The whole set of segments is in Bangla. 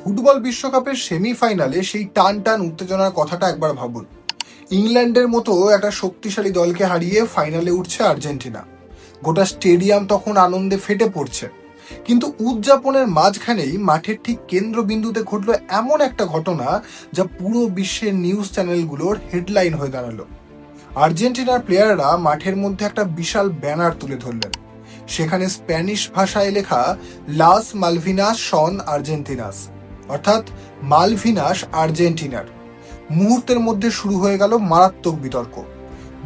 ফুটবল বিশ্বকাপের সেমিফাইনালে সেই টান টান উত্তেজনার কথাটা একবার ভাবুন। ইংল্যান্ডের মতো একটা শক্তিশালী দলকে হারিয়ে ফাইনালে উঠছে আর্জেন্টিনা। গোটা স্টেডিয়াম তখন আনন্দে ফেটে পড়ছে। কিন্তু উদযাপনের মাঝখানেই মাঠের ঠিক কেন্দ্রবিন্দুতে ঘটল এমন একটা ঘটনা যা পুরো বিশ্বের নিউজ চ্যানেলগুলোর হেডলাইন হয়ে দাঁড়ালো। আর্জেন্টিনার প্লেয়াররা মাঠের মধ্যে একটা বিশাল ব্যানার তুলে ধরলেন। সেখানে স্প্যানিশ ভাষায় লেখা লাস মালভিনাস সন আর্জেন্টিনাস, অর্থাৎ মালভিনাস আর্জেন্টিনার। মুহূর্তের মধ্যে শুরু হয়ে গেল মারাত্মক বিতর্ক।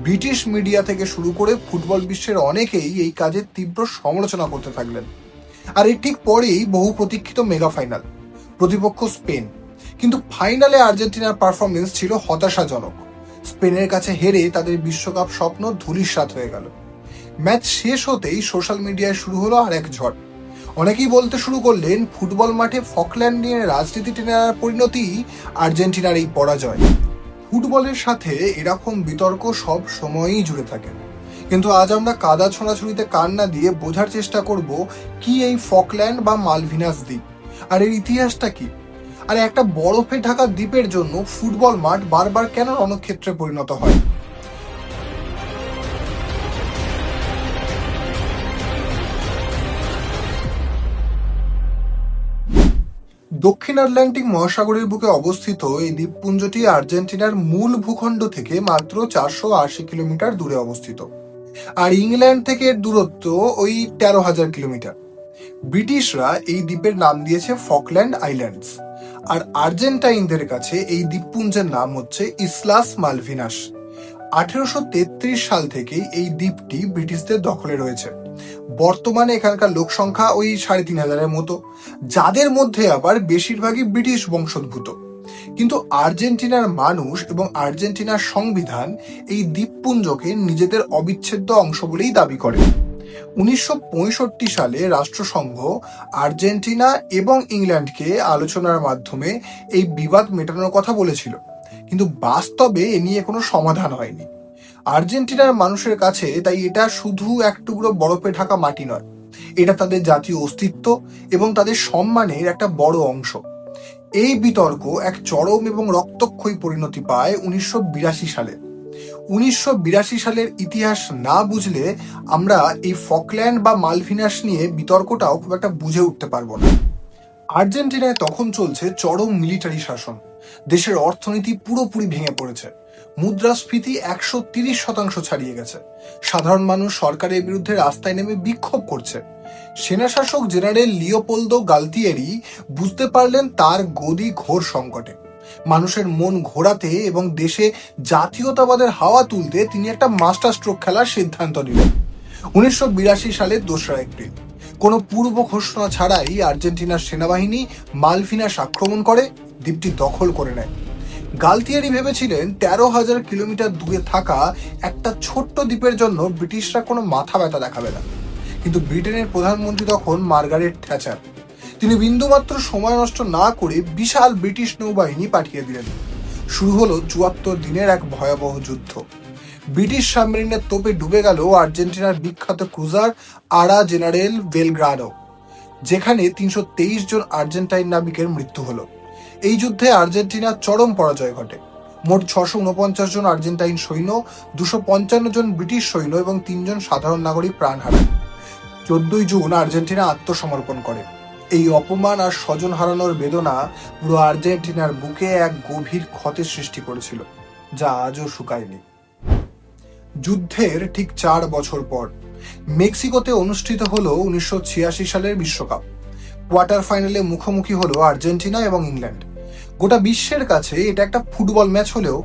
ব্রিটিশ মিডিয়া থেকে শুরু করে ফুটবল বিশ্বের অনেকেই এই কাজের তীব্র সমালোচনা করতে থাকলেন। আর এর ঠিক পরেই বহু প্রতীক্ষিত মেগা ফাইনাল, প্রতিপক্ষ স্পেন। কিন্তু ফাইনালে আর্জেন্টিনার পারফরমেন্স ছিল হতাশাজনক। স্পেনের কাছে হেরে তাদের বিশ্বকাপ স্বপ্ন ধূলিসাৎ হয়ে গেল। ম্যাচ শেষ হতেই সোশ্যাল মিডিয়ায় শুরু হলো আর এক ঝড়। অনেকেই বলতে শুরু করলেন ফুটবল মাঠে ফকল্যান্ড নিয়ে রাজনীতি টেনে আনার পরিণতি আর্জেন্টিনার এই পরাজয়। ফুটবলের সাথে এরকম বিতর্ক সব সময়ই জুড়ে থাকে। কিন্তু আজ আমরা কাদা ছোঁড়াছুড়িতে কান না দিয়ে বোঝার চেষ্টা করব কি এই ফকল্যান্ড বা মালভিনাস দ্বীপ, আর এর ইতিহাসটা কি, আর একটা বরফে ঢাকা দ্বীপের জন্য ফুটবল মাঠ বারবার কেন রণক্ষেত্রে পরিণত হয়। দক্ষিণ আটলান্টিক মহাসাগরের বুকে অবস্থিত এই দ্বীপপুঞ্জটি আর্জেন্টিনার মূল ভূখণ্ড থেকে মাত্র 480 কিলোমিটার দূরে অবস্থিত। আর ইংল্যান্ড থেকে এর দূরত্ব ওই 13,000 কিলোমিটার। ব্রিটিশরা এই দ্বীপের নাম দিয়েছে ফকল্যান্ড আইল্যান্ডস, আর আর্জেন্টাইনদের কাছে এই দ্বীপপুঞ্জের নাম হচ্ছে ইসলাস মালভিনাস। 1833 সাল থেকেই এই দ্বীপটি ব্রিটিশদের দখলে রয়েছে। বর্তমানে এখানকার লোক সংখ্যা ওই 3,500-এর মতো, যাদের মধ্যে আবার বেশিরভাগই ব্রিটিশ বংশোদ্ভূত। কিন্তু আর্জেন্টিনার মানুষ এবং আর্জেন্টিনার সংবিধান এই দ্বীপপুঞ্জকে নিজেদের অবিচ্ছেদ্য অংশ বলেই দাবি করে। 1965 সালে রাষ্ট্রসংঘ আর্জেন্টিনা এবং ইংল্যান্ডকে আলোচনার মাধ্যমে এই বিবাদ মেটানোর কথা বলেছিল, কিন্তু বাস্তবে এ নিয়ে কোনো সমাধান হয়নি। আর্জেন্টিনার মানুষের কাছে তাই এটা শুধু এক টুকরো বরফে ঢাকা মাটি নয়, এটা তাদের জাতীয় অস্তিত্ব এবং তাদের সম্মানের একটা বড় অংশ। এই বিতর্ক এক চরম এবং রক্তক্ষয়ী পরিণতি পায় 1982 সালে। 1982 সালের ইতিহাস না বুঝলে আমরা এই ফকল্যান্ড বা মালভিনাস নিয়ে বিতর্কটাও খুব একটা বুঝে উঠতে পারবো না। আর্জেন্টিনায় তখন চলছে চরম মিলিটারি শাসন। দেশের অর্থনীতি পুরোপুরি ভেঙে পড়েছে। মুদ্রাস্ফীতি 130% ছাড়িয়ে গেছে। সাধারণ মানুষ সরকারের বিরুদ্ধে রাস্তায় নেমে বিক্ষোভ করছে। সেনাশাসক জেনারেল লিওপোলদো গালতিয়েরি বুঝতে পারলেন তার গদি ঘোর সংকটে। মানুষের মন ঘোরাতে এবং দেশে জাতীয়তাবাদের হাওয়া তুলতে তিনি একটা মাস্টার স্ট্রোক খেলার সিদ্ধান্ত নিলেন। 1982 সালের 2রা এপ্রিল কোনো পূর্ব ঘোষণা ছাড়াই আর্জেন্টিনার সেনাবাহিনী মালভিনাস আক্রমণ করে দ্বীপটি দখল করে নেয়। গালতিয়েরি ভেবেছিলেন 13,000 কিলোমিটার দূরে থাকা একটা ছোট্ট দ্বীপের জন্য ব্রিটিশরা কোনো মাথা ব্যথা দেখাবে না। কিন্তু ব্রিটেনের প্রধানমন্ত্রী তখন মার্গারেট থ্যাচার। তিনি বিন্দুমাত্র সময় নষ্ট না করে বিশাল ব্রিটিশ নৌবাহিনী পাঠিয়ে দিলেন। শুরু হলো 74 দিনের এক ভয়াবহ যুদ্ধ। ব্রিটিশ সাবমেরিনের তোপে ডুবে গেল আর্জেন্টিনার বিখ্যাত ক্রুজার আরা জেনারেল বেলগ্রাডো, যেখানে 323 জন আর্জেন্টাইন নাবিকের মৃত্যু হলো। এই যুদ্ধে আর্জেন্টিনার চরম পরাজয় ঘটে। মোট 649 জন আর্জেন্টাইন সৈন্য, 255 জন ব্রিটিশ সৈন্য এবং 3 জন সাধারণ নাগরিক প্রাণ হারায়। 14 জুন আর্জেন্টিনা আত্মসমর্পণ করে। এই অপমান আর স্বজন হারানোর বেদনা পুরো আর্জেন্টিনার বুকে এক গভীর ক্ষতের সৃষ্টি করেছিল, যা আজও শুকায়নি। যুদ্ধের ঠিক 4 বছর পর মেক্সিকোতে অনুষ্ঠিত হলো 1986 সালের বিশ্বকাপ। কোয়ার্টার ফাইনালে মুখোমুখি হলো আর্জেন্টিনা এবং ইংল্যান্ড। গোটা বিশ্বের কাছে এটা একটা ফুটবল ম্যাচ হলেও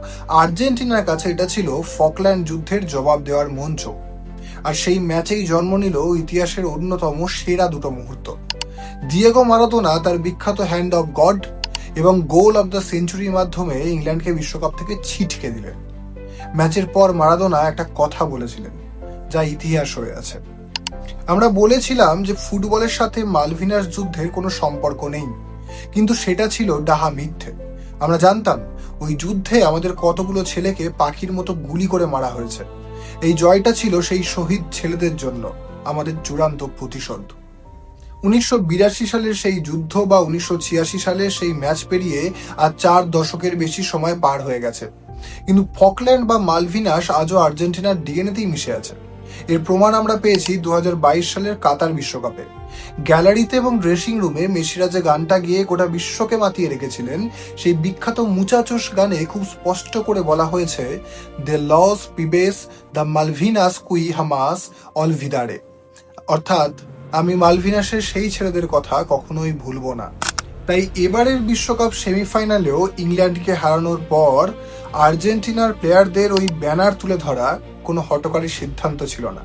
আর্জেন্টিনার কাছে এটা ছিল ফকল্যান্ড যুদ্ধের জবাব দেওয়ার মঞ্চ। আর সেই ম্যাচেই জন্ম নিল ইতিহাসের অন্যতম সেরা দুটো মুহূর্ত। ডিয়েগো মারাদোনা তার বিখ্যাত হ্যান্ড অফ গড এবং গোল অব দ্য সেঞ্চুরির মাধ্যমে ইংল্যান্ডকে বিশ্বকাপ থেকে ছিটকে দিলেন। ম্যাচের পর মারাদোনা একটা কথা বলেছিলেন, যা ইতিহাস হয়ে আছে। আমরা বলেছিলাম যে ফুটবলের সাথে মালভিনাস যুদ্ধের কোনো সম্পর্ক নেই, কিন্তু সেটা ছিল ডাহা মিথ্যে। আমরা জানতাম ওই যুদ্ধে আমাদের কতগুলো ছেলেকে পাখির মতো গুলি করে মারা হয়েছে। এই জয়টা ছিল সেই শহীদ ছেলেদের জন্য আমাদের চূড়ান্ত প্রতিশোধ। 1982 সালের সেই যুদ্ধ বা 1986 সালের সেই ম্যাচ পেরিয়ে আর 4 দশকের বেশি সময় পার হয়ে গেছে, কিন্তু ফকল্যান্ড বা মালভিনাস আজও আর্জেন্টিনার ডিএনএতেই মিশে আছে। এর প্রমাণ আমরা পেয়েছি 2022 সালের কাতার বিশ্বকাপে। গ্যালারিতে এবং ড্রেসিং রুমে মেসিরা যে গানটা গিয়ে গোটা বিশ্বকে মাতিয়ে রেখেছিলেন, সেই বিখ্যাত মুচাচোস গানে খুব স্পষ্ট করে বলা হয়েছে, দে লস পিবেস দ্য মালভিনাস কুই হামাস অলভিদারে, অর্থাৎ আমি মালভিনাসের সেই ছেলেদের কথা কখনোই ভুলবো না। তাই এবারের বিশ্বকাপ সেমিফাইনালেও ইংল্যান্ডকে হারানোর পর আর্জেন্টিনার প্লেয়ারদের ওই ব্যানার তুলে ধরা কোনো হঠকারী সিদ্ধান্ত ছিল না,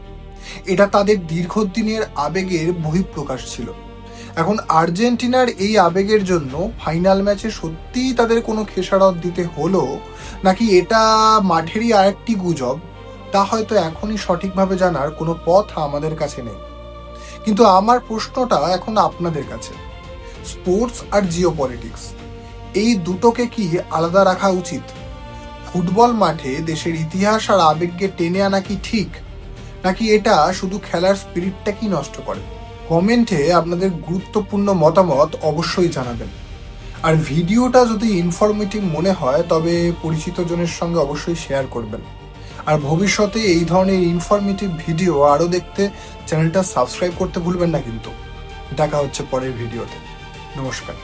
এটা তাদের দীর্ঘদিনের আবেগের বহিঃপ্রকাশ ছিল। এখন আর্জেন্টিনার এই আবেগের জন্য ফাইনাল ম্যাচে সত্যিই তাদের কোনো খেসারত দিতে হলো, নাকি এটা মাঠেরই আরেকটি গুজব, তা হয়তো এখনই সঠিকভাবে জানার কোনো পথ আমাদের কাছে নেই। কিন্তু আমার প্রশ্নটা এখন আপনাদের কাছে, স্পোর্টস আর জিওপলিটিক্স এই দুটোকে কি আলাদা রাখা উচিত? ফুটবল মাঠে দেশের ইতিহাস আর আবেগকে টেনে আনা কি ঠিক, নাকি এটা শুধু খেলার স্পিরিটটাকেই নষ্ট করে? কমেন্টে আপনাদের গুরুত্বপূর্ণ মতামত অবশ্যই জানাবেন। আর ভিডিওটা যদি ইনফরমেটিভ মনে হয় তবে পরিচিত জনের সঙ্গে অবশ্যই শেয়ার করবেন। আর ভবিষ্যতে এই ধরনের ইনফরমেটিভ ভিডিও আরও দেখতে চ্যানেলটা সাবস্ক্রাইব করতে ভুলবেন না কিন্তু। দেখা হচ্ছে পরের ভিডিওতে। নমস্কার।